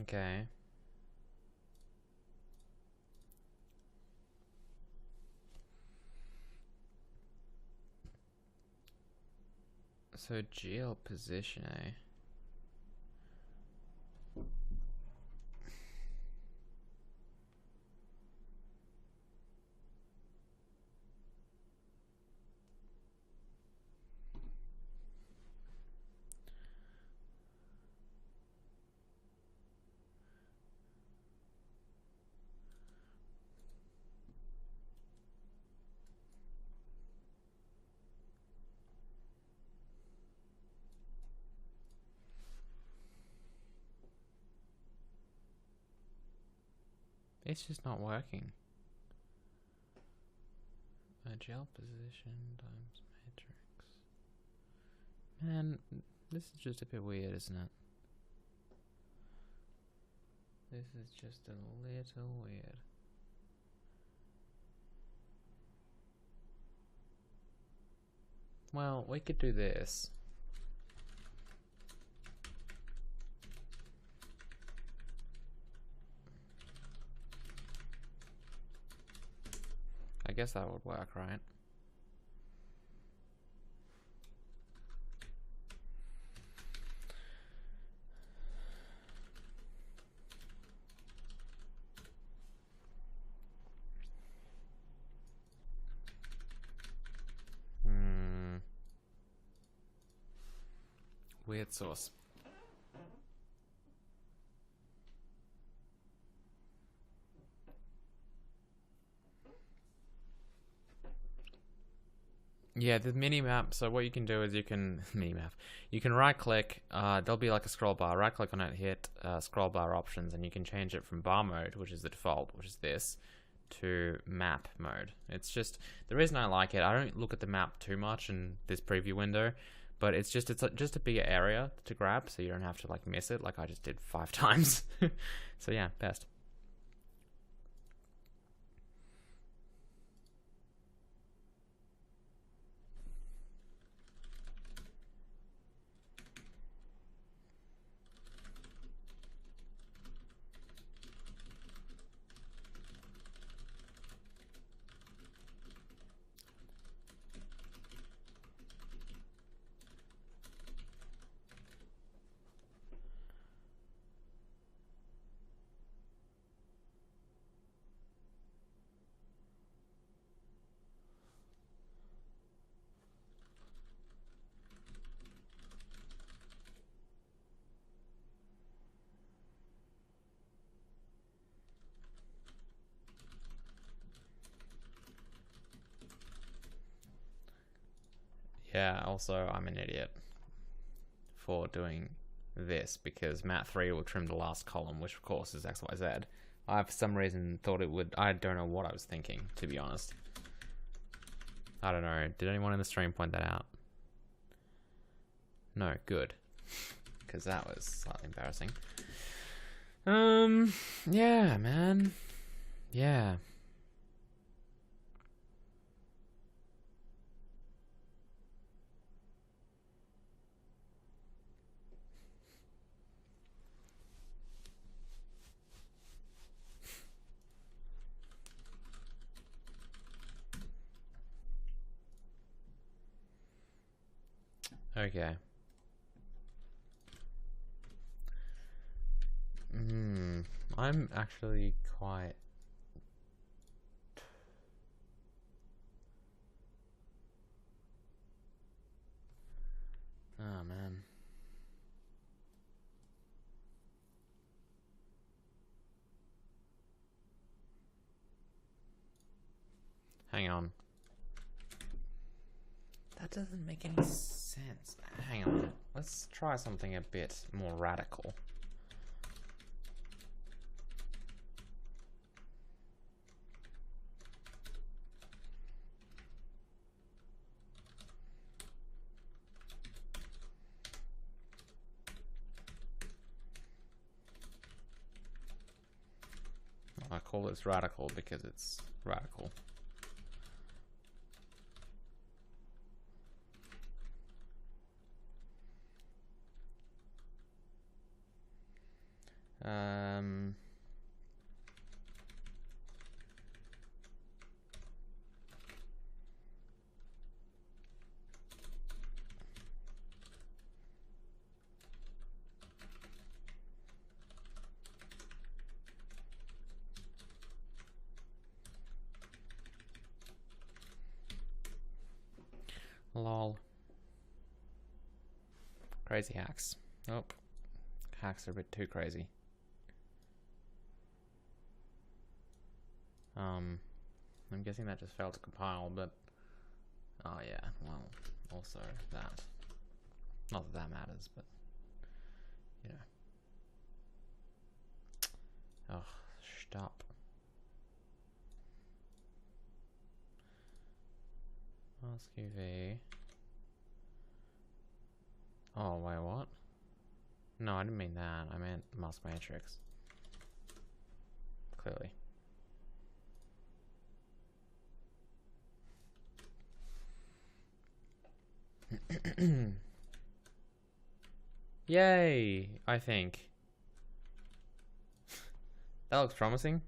Okay. So GL position, eh? It's just not working. GL position times matrix. Man, this is just a bit weird, isn't it? This is just a little weird. Well, we could do this. I guess that would work, right? Weird source. Yeah, the mini map. So what you can do is you can You can right click. There'll be like a scroll bar. Right click on it, hit scroll bar options, and you can change it from bar mode, which is the default, which is this, to map mode. It's just the reason I like it. I don't look at the map too much in this preview window, but it's just a bigger area to grab, so you don't have to like miss it like I just did 5 times. So yeah, best. Yeah, also I'm an idiot for doing this because mat 3 will trim the last column, which of course is XYZ. I for some reason thought it would. I don't know what I was thinking, to be honest. I don't know. Did anyone in the stream point that out? No, good. Because that was slightly embarrassing. Yeah, man. Yeah. Okay. I'm actually quite... Oh, man. Hang on. That doesn't make any sense. Hang on. Let's try something a bit more radical. I call this radical because it's radical. Lol. Crazy hacks. Oh, hacks are a bit too crazy. I'm guessing that just failed to compile, but oh yeah, well, also that. Not that that matters, but you know. Oh, stop. Mask UV. Oh, wait, what? No, I didn't mean that. I meant mask matrix. Clearly. Yay, I think. That looks promising.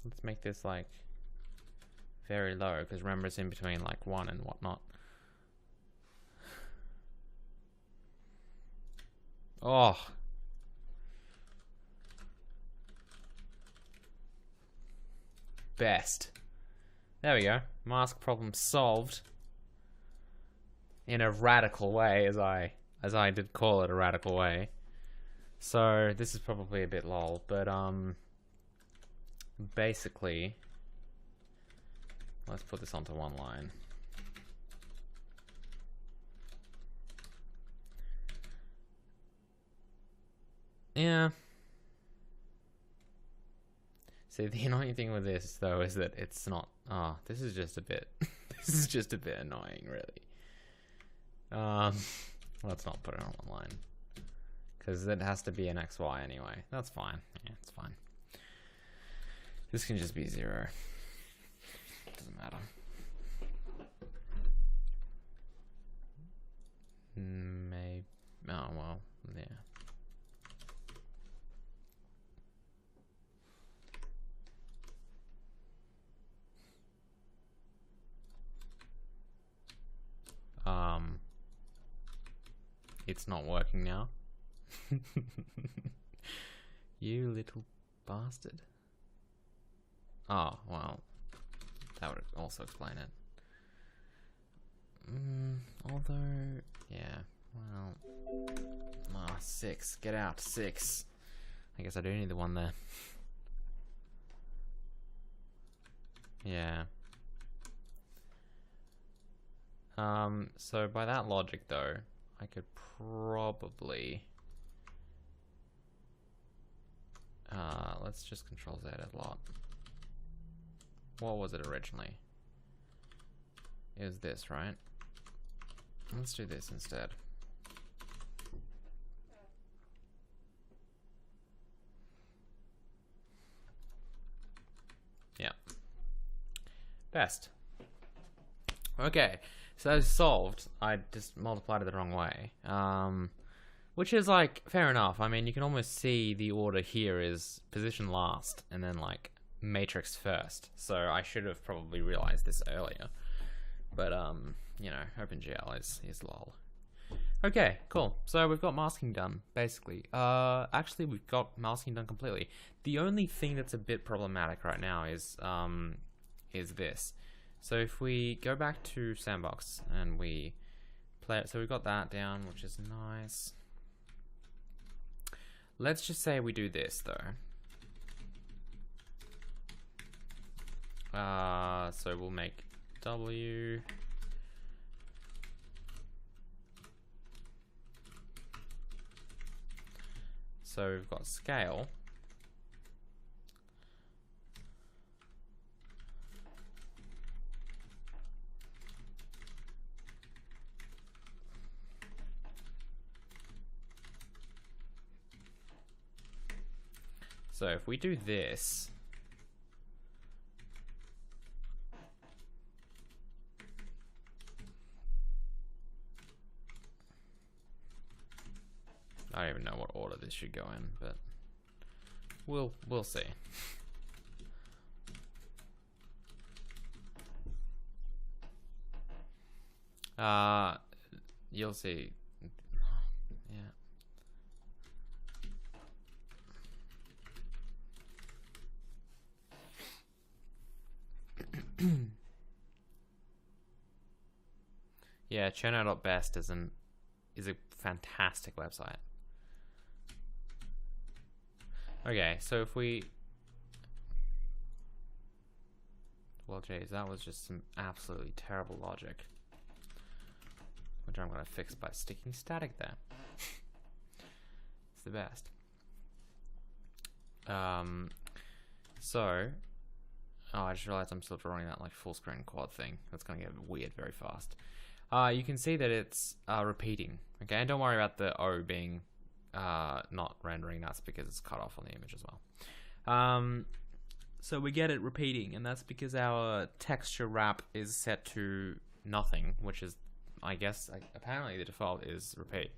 Let's make this like very low, because remember it's in between like 1 and whatnot. Oh. Best. There we go. Mask problem solved. In a radical way, as I did call it a radical way. So this is probably a bit lol, but basically, let's put this onto one line. Yeah. See, the annoying thing with this though is that it's not. Oh, this is just a bit. This is just a bit annoying, really. Let's not put it on one line, because it has to be an XY anyway. That's fine. Yeah, it's fine. This can just be 0. Doesn't matter. Maybe. Oh well. Yeah. It's not working now. You little bastard. Oh, well, that would also explain it. Although, yeah, well, 6, get out, 6. I guess I do need the one there. Yeah. So by that logic though, I could probably, let's just Control Z a lot. What was it originally? It was this, right? Let's do this instead. Yeah. Best. Okay, so that is solved. I just multiplied it the wrong way. Which is like, fair enough. I mean, you can almost see the order here is position last and then like matrix first. So I should have probably realized this earlier. But, you know, OpenGL is lol. Okay, cool. So we've got masking done, basically. Actually, we've got masking done completely. The only thing that's a bit problematic right now is this. So if we go back to Sandbox and we play it, so we've got that down, which is nice. Let's just say we do this though. So we'll make W. So we've got scale. So if we do this, I don't even know what order this should go in, but we'll see. You'll see. Yeah. Yeah, cherno.best is a fantastic website. Okay, so if we... Well, geez, that was just some absolutely terrible logic, which I'm going to fix by sticking static there. It's the best. Oh, I just realized I'm still drawing that like full screen quad thing. That's going to get weird very fast. You can see that it's repeating. Okay, and don't worry about the O being not rendering. That's because it's cut off on the image as well. So we get it repeating, and that's because our texture wrap is set to nothing, which is, I guess, apparently the default is repeat,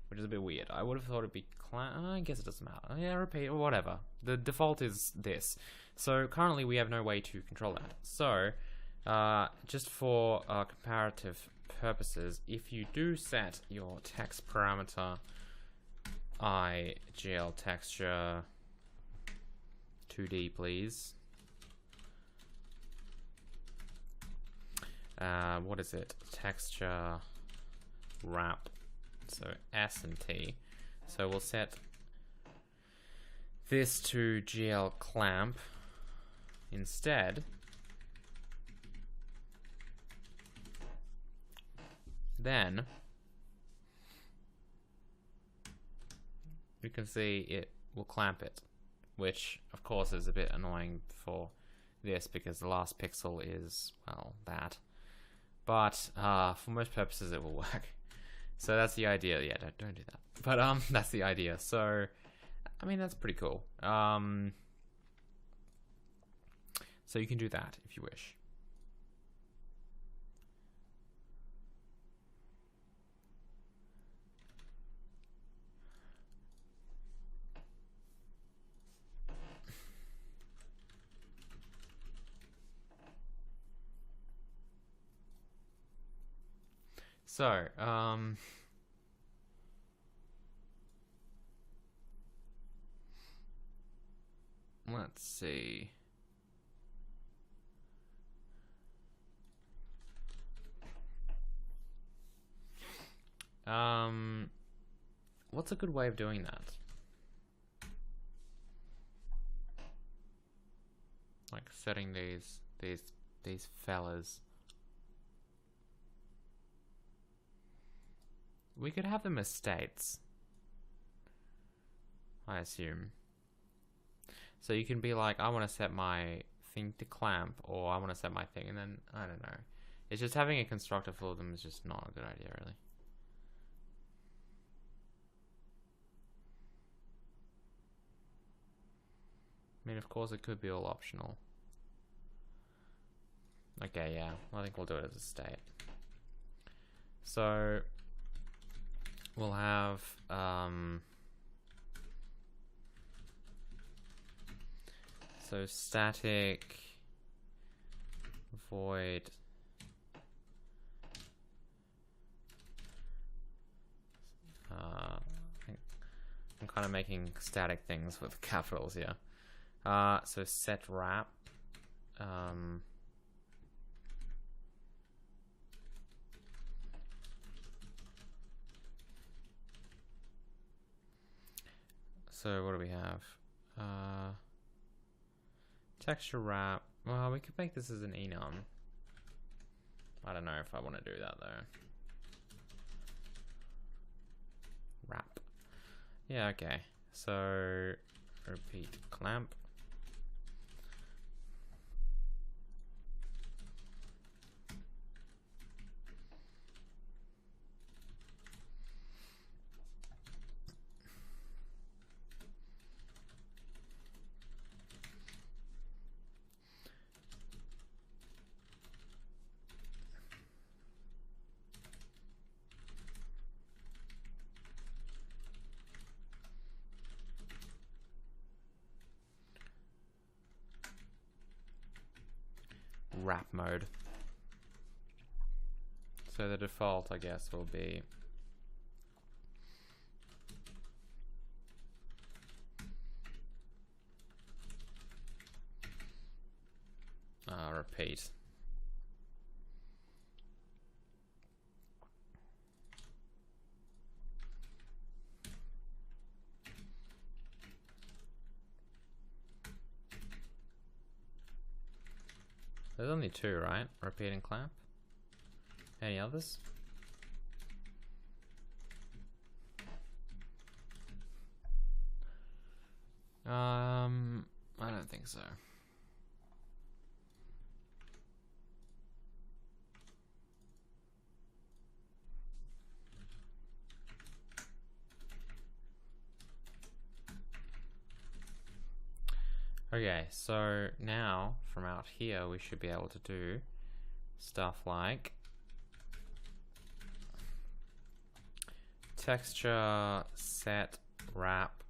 which is a bit weird. I would have thought it'd be I guess it doesn't matter. Yeah, repeat or whatever. The default is this. So currently we have no way to control that. So just for comparative purposes, if you do set your text parameter IGL texture 2D, please. What is it? Texture wrap. So S and T. So we'll set this to GL clamp instead. Then you can see it will clamp it, which of course is a bit annoying for this because the last pixel is, well, that. But for most purposes it will work. So that's the idea. Yeah, don't do that. But that's the idea. So I mean, that's pretty cool. So you can do that if you wish. So, let's see. What's a good way of doing that? Like setting these fellas. We could have them as states, I assume. So you can be like, I want to set my thing to clamp, or I want to set my thing, and then, I don't know. It's just having a constructor for them is just not a good idea, really. I mean, of course, it could be all optional. Okay, yeah, I think we'll do it as a state. So we'll have so static void I'm kind of making static things with capitals here. So set wrap so what do we have? Texture wrap. Well, we could make this as an enum. I don't know if I want to do that though. Wrap. Yeah, okay. So repeat clamp. Wrap mode. So the default, I guess, will be repeat. There's only two, right? Repeat and clamp. Any others? I don't think so. Okay, so now from out here we should be able to do stuff like texture set wrap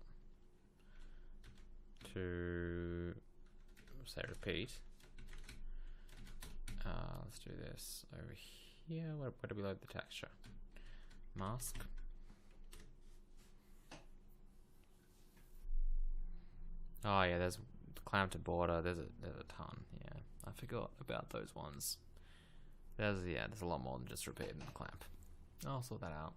to say repeat. Let's do this over here. Where do we load the texture? Mask. Oh yeah, there's clamp to border. There's a ton. Yeah, I forgot about those ones. There's a lot more than just repeat and clamp. I'll sort that out.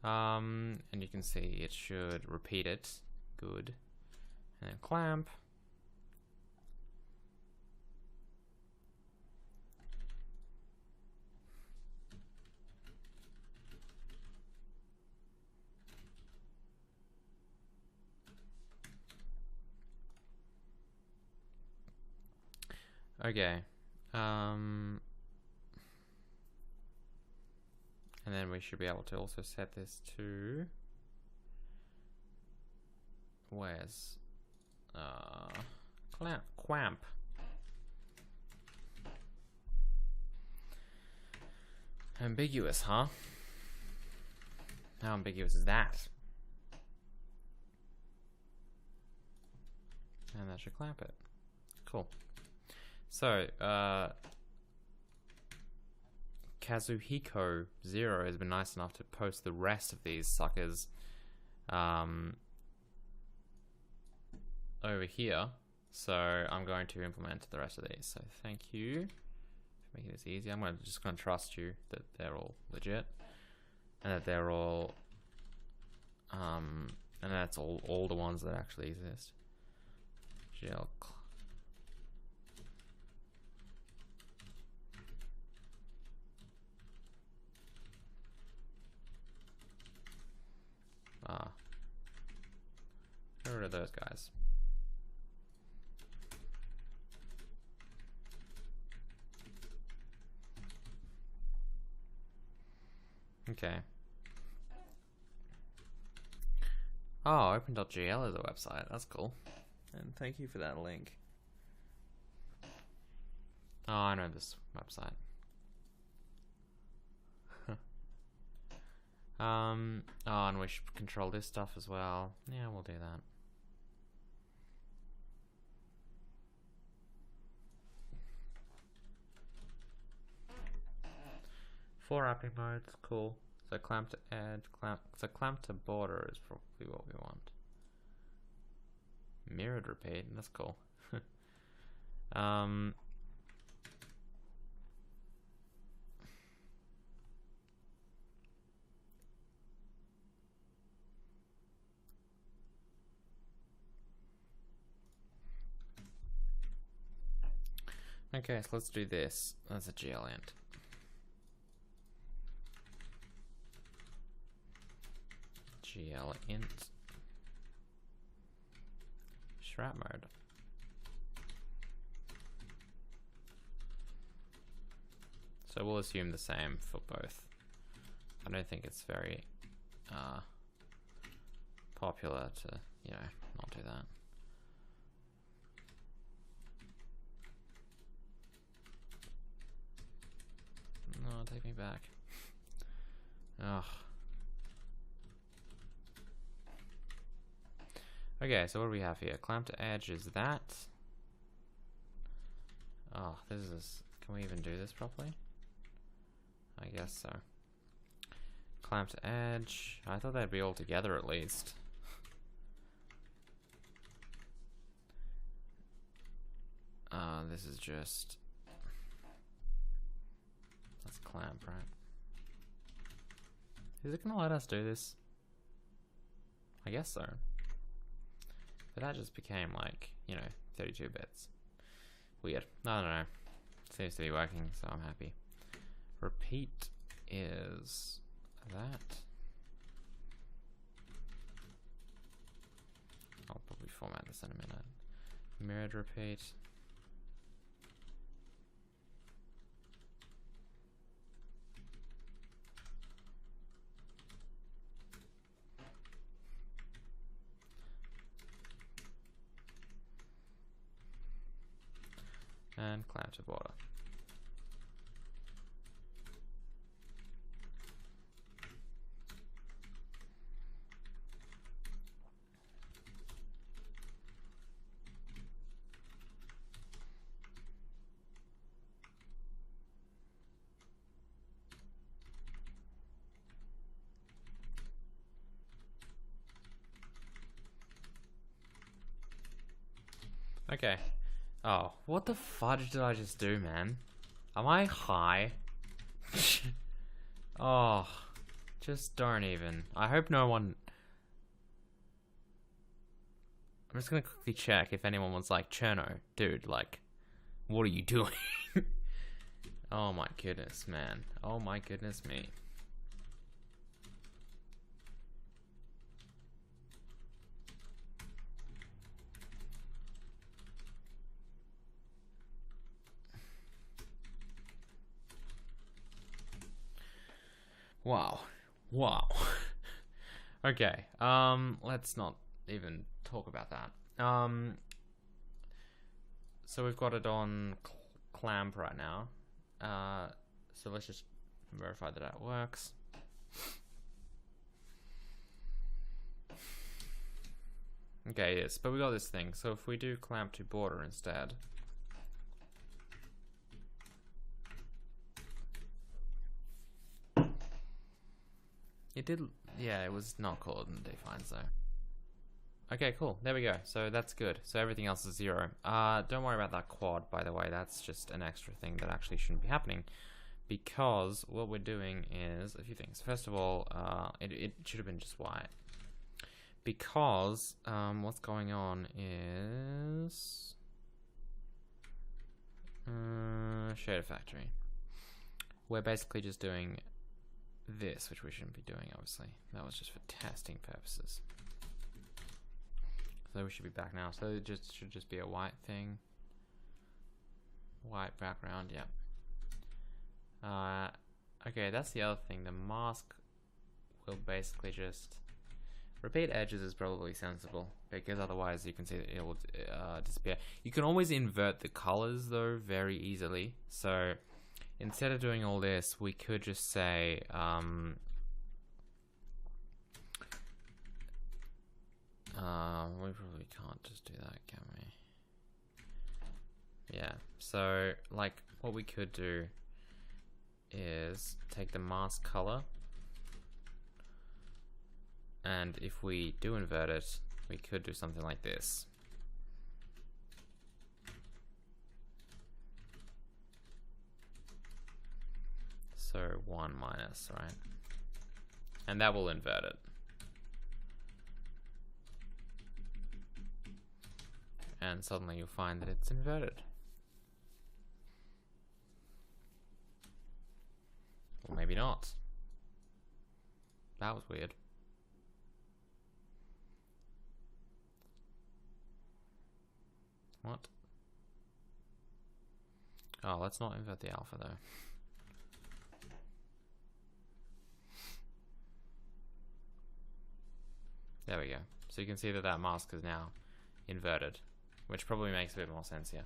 And you can see it should repeat it. Good. And then clamp. Okay. And then we should be able to also set this to where's clamp. Ambiguous, huh? How ambiguous is that? And that should clamp it. Cool. So, Kazuhiko0 has been nice enough to post the rest of these suckers over here. So I'm going to implement the rest of these. So thank you for making this easy. I'm just going to trust you that they're all legit and that they're all and that's all the ones that actually exist. GL. Get rid of those guys. Okay. Oh, OpenGL is a website. That's cool. And thank you for that link. Oh, I know this website. Oh, and we should control this stuff as well. Yeah, we'll do that. Four wrapping modes, cool. So clamp to edge, clamp to border is probably what we want. Mirrored repeat, that's cool. Okay, so let's do this. That's a GL int. GL int Shrap mode. So we'll assume the same for both. I don't think it's very popular to, not do that. No, take me back. Ugh. Okay, so what do we have here? Clamp to edge is that. Oh, this is. Can we even do this properly? I guess so. Clamp to edge. I thought they'd be all together at least. This is just, that's clamp, right? Is it gonna let us do this? I guess so. But that just became like, you know, 32 bits. Weird. I don't know. Seems to be working, so I'm happy. Repeat is that. I'll probably format this in a minute. Mirrored repeat. And clamp to border. Okay. Oh, what the fudge did I just do, man? Am I high? Oh, just don't even. I hope no one... I'm just gonna quickly check if anyone was like, Cherno, dude, like, what are you doing? Oh my goodness, man. Oh my goodness me. Wow. Wow. Okay. Let's not even talk about that. So we've got it on clamp right now. So let's just verify that it works. Okay, yes, but we got this thing. So if we do clamp to border instead, it did, yeah, it was not called in defines though. Okay, cool, there we go. So that's good. So everything else is 0. Don't worry about that quad, by the way. That's just an extra thing that actually shouldn't be happening, because what we're doing is a few things. First of all, it should have been just white, because what's going on is shader factory. We're basically just doing this, which we shouldn't be doing, obviously. That was just for testing purposes. So we should be back now. So it should just be a white thing. White background, yeah. Okay, that's the other thing. The mask will basically just... Repeat edges is probably sensible, because otherwise you can see that it will disappear. You can always invert the colors, though, very easily. So instead of doing all this, we could just say... we probably can't just do that, can we? Yeah, so like what we could do is take the mask color, and if we do invert it, we could do something like this. So 1 minus, right? And that will invert it. And suddenly you'll find that it's inverted. Or maybe not. That was weird. What? Oh, let's not invert the alpha though. There we go. So you can see that that mask is now inverted, which probably makes a bit more sense here.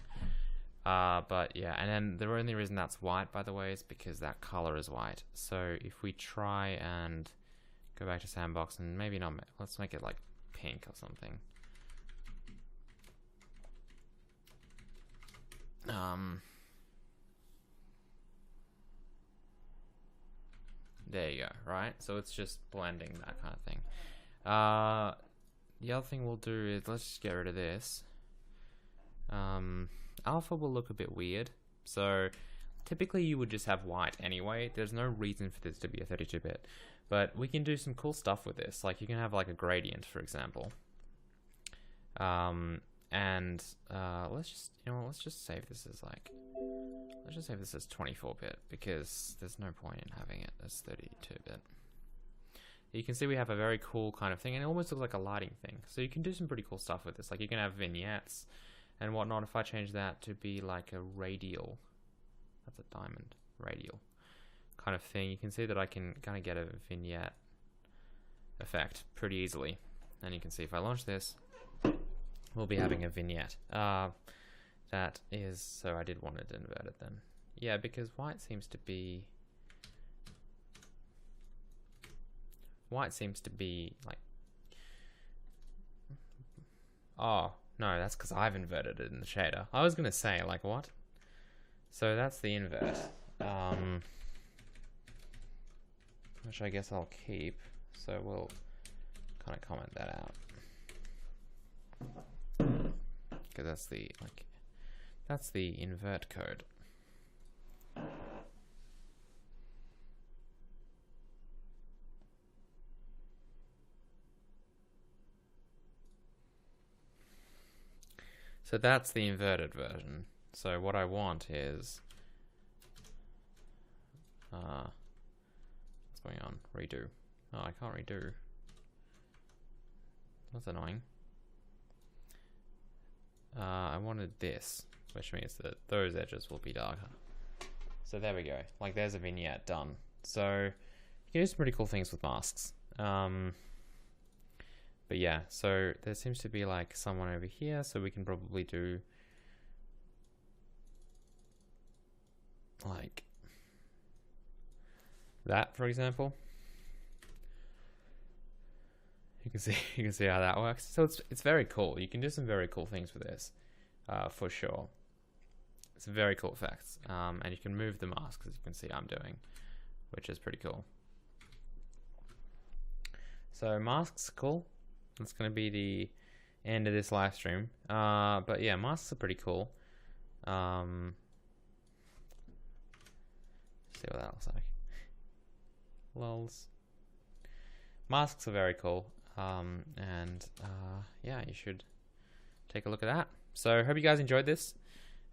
But yeah, and then the only reason that's white, by the way, is because that color is white. So if we try and go back to sandbox and maybe not, let's make it like pink or something. There you go, right? So it's just blending, that kind of thing. The other thing we'll do is, let's just get rid of this. alpha will look a bit weird. So typically you would just have white anyway. There's no reason for this to be a 32-bit. But we can do some cool stuff with this. Like you can have like a gradient, for example. Let's just, let's just save this as like, let's just save this as 24-bit because there's no point in having it as 32-bit. You can see we have a very cool kind of thing, and it almost looks like a lighting thing. So you can do some pretty cool stuff with this. Like you can have vignettes and whatnot. If I change that to be like a radial, that's a diamond, radial kind of thing, you can see that I can kind of get a vignette effect pretty easily. And you can see if I launch this, we'll be having a vignette. That is, so I did want it inverted then. Yeah, because white seems to be like, oh no, that's because I've inverted it in the shader. I was gonna say like what? So that's the invert, which I guess I'll keep. So we'll kind of comment that out because that's the that's the invert code. So that's the inverted version. So what I want is, what's going on? Redo. Oh, I can't redo. That's annoying. I wanted this, which means that those edges will be darker. So there we go. Like there's a vignette done. So you can do some pretty cool things with masks. But yeah, so there seems to be like someone over here, so we can probably do like that, for example. You can see how that works. So it's very cool. You can do some very cool things with this, for sure. It's very cool effects, and you can move the masks, as you can see I'm doing, which is pretty cool. So masks, cool. That's going to be the end of this live stream. But yeah, masks are pretty cool. See what that looks like. Lols. Masks are very cool. Yeah, you should take a look at that. So hope you guys enjoyed this.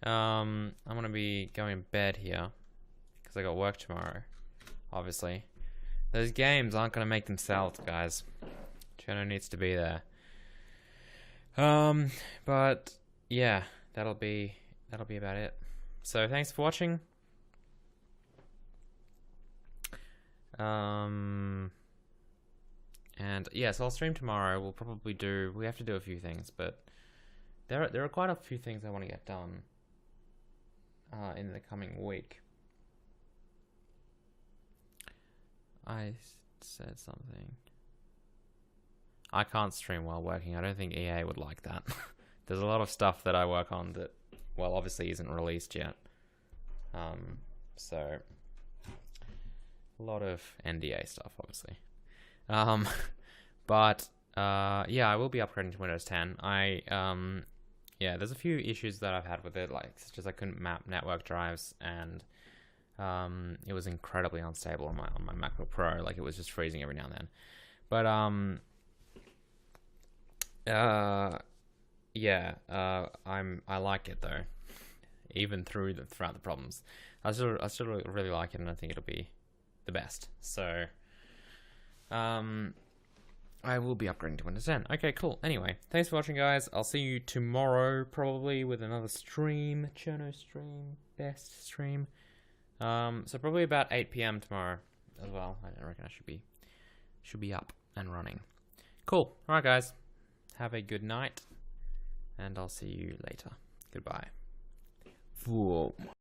I'm going to be going to bed here because I got work tomorrow, obviously. Those games aren't going to make themselves, guys. Channel needs to be there. But yeah, that'll be about it. So thanks for watching. And yeah, so I'll stream tomorrow. We have to do a few things, but there are quite a few things I want to get done in the coming week. I said something. I can't stream while working. I don't think EA would like that. There's a lot of stuff that I work on that, well, obviously isn't released yet. So a lot of NDA stuff, obviously. Yeah, I will be upgrading to Windows 10. Yeah, there's a few issues that I've had with it, like such as I couldn't map network drives, and it was incredibly unstable on my MacBook Pro. Like it was just freezing every now and then. But yeah, I like it though, even throughout the problems. I still really like it, and I think it'll be the best. So I will be upgrading to Windows 10. Okay, cool. Anyway, thanks for watching, guys. I'll see you tomorrow, probably with another stream, Cherno stream, best stream. So probably about 8 PM tomorrow as well. I reckon I should be up and running. Cool. All right, guys. Have a good night, and I'll see you later. Goodbye. Whoa.